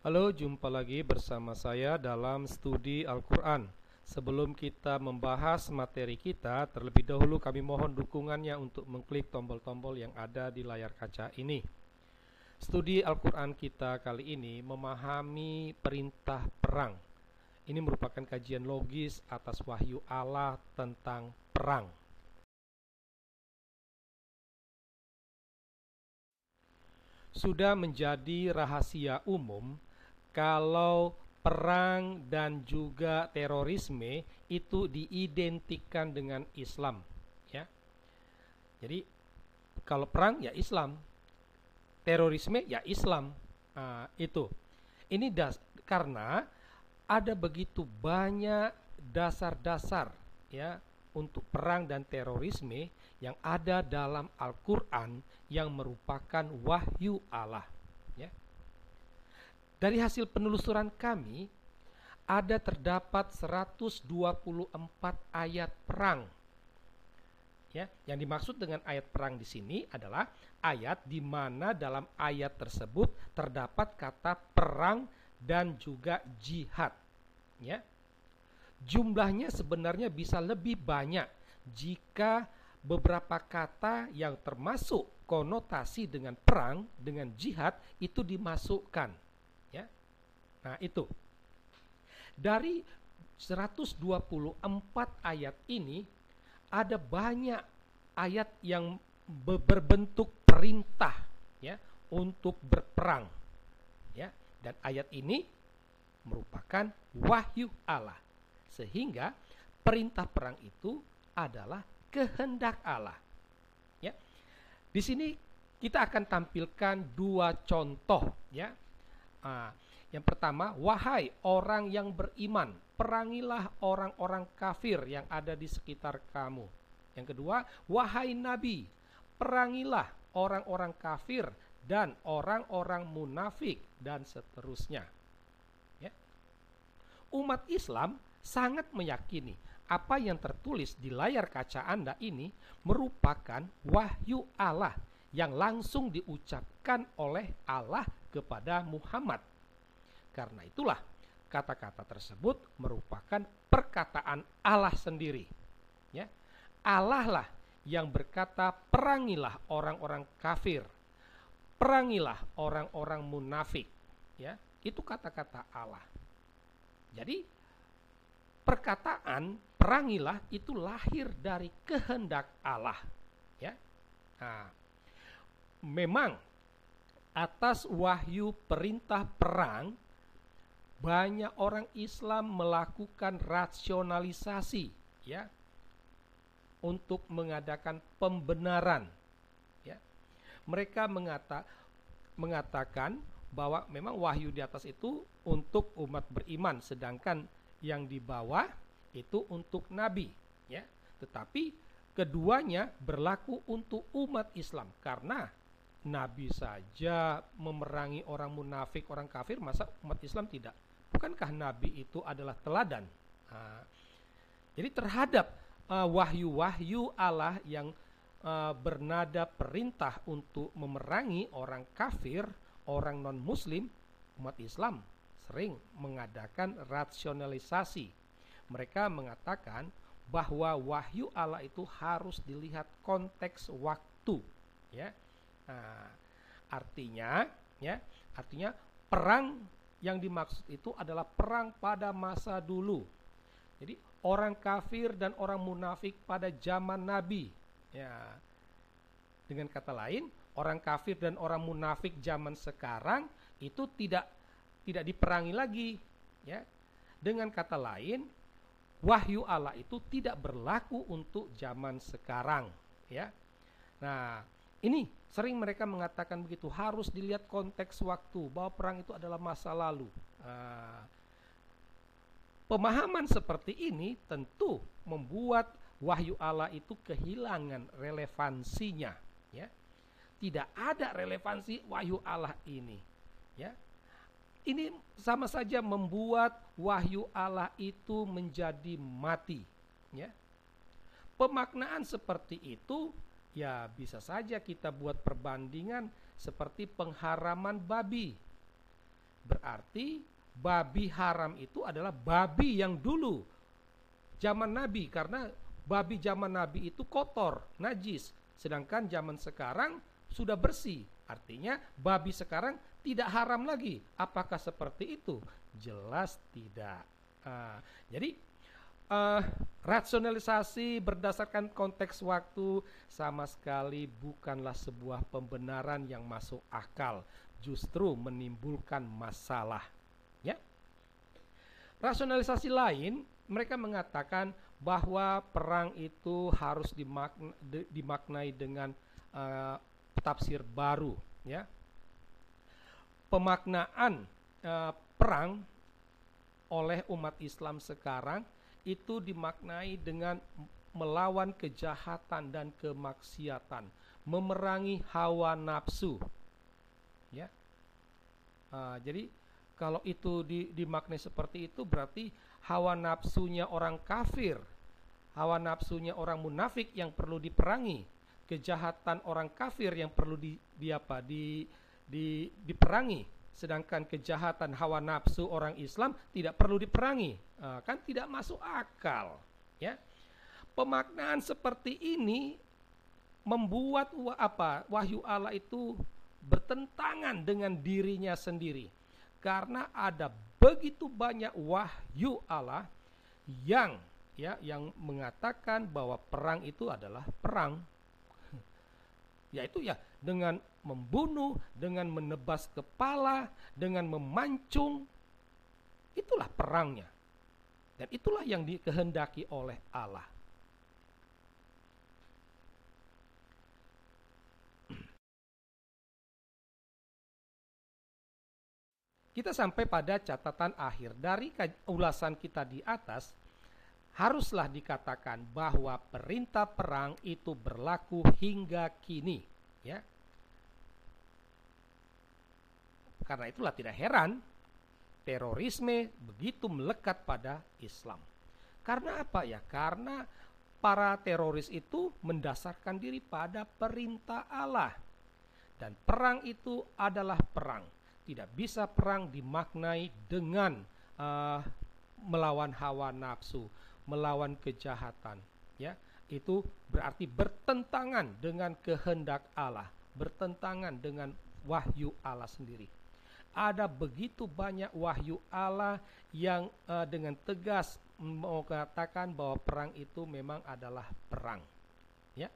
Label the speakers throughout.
Speaker 1: Halo, jumpa lagi bersama saya dalam studi Al-Quran. Sebelum kita membahas materi kita, terlebih dahulu kami mohon dukungannya untuk mengklik tombol-tombol yang ada di layar kaca ini. Studi Al-Quran kita kali ini memahami perintah perang. Ini merupakan kajian logis atas wahyu Allah tentang perang. Sudah menjadi rahasia umum kalau perang dan juga terorisme itu diidentikan dengan Islam, ya. Jadi kalau perang ya Islam, terorisme ya Islam. Itu. Karena ada begitu banyak dasar-dasar, ya, untuk perang dan terorisme yang ada dalam Al-Quran yang merupakan wahyu Allah, ya. Dari hasil penelusuran kami, ada terdapat 124 ayat perang. Ya, yang dimaksud dengan ayat perang di sini adalah ayat di mana dalam ayat tersebut terdapat kata perang dan juga jihad. Ya, jumlahnya sebenarnya bisa lebih banyak jika beberapa kata yang termasuk konotasi dengan perang, dengan jihad itu dimasukkan. Ya, nah itu. Dari 124 ayat ini ada banyak ayat yang berbentuk perintah, ya, untuk berperang, ya. Dan ayat ini merupakan wahyu Allah, sehingga perintah perang itu adalah kehendak Allah, ya. Di sini kita akan tampilkan dua contoh, ya. Yang pertama, wahai orang yang beriman, perangilah orang-orang kafir yang ada di sekitar kamu. Yang kedua, wahai Nabi, perangilah orang-orang kafir dan orang-orang munafik, dan seterusnya. Ya. Umat Islam sangat meyakini apa yang tertulis di layar kaca Anda ini merupakan wahyu Allah yang langsung diucapkan oleh Allah kepada Muhammad. Karena itulah kata-kata tersebut merupakan perkataan Allah sendiri. Ya. Allah lah yang berkata, perangilah orang-orang kafir, perangilah orang-orang munafik. Ya, itu kata-kata Allah. Jadi perkataan perangilah itu lahir dari kehendak Allah. Ya. Nah, memang atas wahyu perintah perang, banyak orang Islam melakukan rasionalisasi, ya, untuk mengadakan pembenaran, ya. Mereka mengatakan bahwa memang wahyu di atas itu untuk umat beriman, sedangkan yang di bawah itu untuk nabi, ya. Tetapi keduanya berlaku untuk umat Islam, karena nabi saja memerangi orang munafik, orang kafir, masa umat Islam tidak? Bukankah nabi itu adalah teladan? Jadi terhadap wahyu-wahyu Allah yang bernada perintah untuk memerangi orang kafir, orang non-muslim, umat Islam sering mengadakan rasionalisasi. Mereka mengatakan bahwa wahyu Allah itu harus dilihat konteks waktu, ya. Artinya perang yang dimaksud itu adalah perang pada masa dulu. Jadi orang kafir dan orang munafik pada zaman Nabi, ya. Dengan kata lain, orang kafir dan orang munafik zaman sekarang itu tidak diperangi lagi, ya. Dengan kata lain, wahyu Allah itu tidak berlaku untuk zaman sekarang, ya. Nah, ini sering mereka mengatakan begitu, harus dilihat konteks waktu, bahwa perang itu adalah masa lalu. Pemahaman seperti ini tentu membuat wahyu Allah itu kehilangan relevansinya, ya. Tidak ada relevansi wahyu Allah ini, ya. Ini sama saja membuat wahyu Allah itu menjadi mati, ya. Pemaknaan seperti itu, ya, bisa saja kita buat perbandingan seperti pengharaman babi. Berarti babi haram itu adalah babi yang dulu zaman Nabi, karena babi zaman Nabi itu kotor, najis. Sedangkan zaman sekarang sudah bersih. Artinya babi sekarang tidak haram lagi. Apakah seperti itu? Jelas tidak. Jadi rasionalisasi berdasarkan konteks waktu sama sekali bukanlah sebuah pembenaran yang masuk akal, justru menimbulkan masalah. Ya. Rasionalisasi lain, mereka mengatakan bahwa perang itu harus dimaknai dengan tafsir baru. Ya. Pemaknaan perang oleh umat Islam sekarang itu dimaknai dengan melawan kejahatan dan kemaksiatan, memerangi hawa nafsu. Ya. Jadi kalau itu dimaknai seperti itu, berarti hawa nafsunya orang kafir, hawa nafsunya orang munafik yang perlu diperangi, kejahatan orang kafir yang perlu diperangi, sedangkan kejahatan hawa nafsu orang Islam tidak perlu diperangi. Kan tidak masuk akal, ya. Pemaknaan seperti ini membuat wahyu Allah itu bertentangan dengan dirinya sendiri. Karena ada begitu banyak wahyu Allah yang mengatakan bahwa perang itu adalah perang. Yaitu dengan membunuh, dengan menebas kepala, dengan memancung. Itulah perangnya. Dan itulah yang dikehendaki oleh Allah. Kita sampai pada catatan akhir dari ulasan kita di atas. Haruslah dikatakan bahwa perintah perang itu berlaku hingga kini, ya. Karena itulah tidak heran terorisme begitu melekat pada Islam. Karena apa ya? Karena para teroris itu mendasarkan diri pada perintah Allah. Dan perang itu adalah perang. Tidak bisa perang dimaknai dengan melawan hawa nafsu, melawan kejahatan. Ya, itu berarti bertentangan dengan kehendak Allah, bertentangan dengan wahyu Allah sendiri. Ada begitu banyak wahyu Allah yang dengan tegas mengatakan bahwa perang itu memang adalah perang. Ya.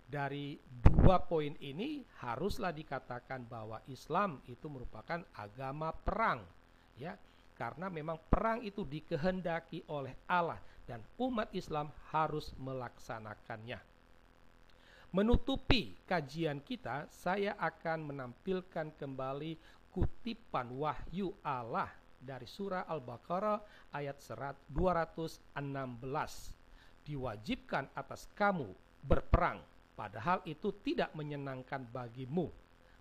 Speaker 1: Dari dua poin ini haruslah dikatakan bahwa Islam itu merupakan agama perang, ya, karena memang perang itu dikehendaki oleh Allah dan umat Islam harus melaksanakannya. Menutupi kajian kita, saya akan menampilkan kembali kutipan wahyu Allah dari surah Al-Baqarah ayat 216. Diwajibkan atas kamu berperang, padahal itu tidak menyenangkan bagimu.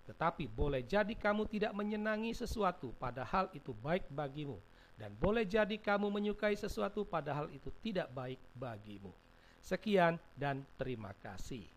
Speaker 1: Tetapi boleh jadi kamu tidak menyenangi sesuatu, padahal itu baik bagimu. Dan boleh jadi kamu menyukai sesuatu, padahal itu tidak baik bagimu. Sekian dan terima kasih.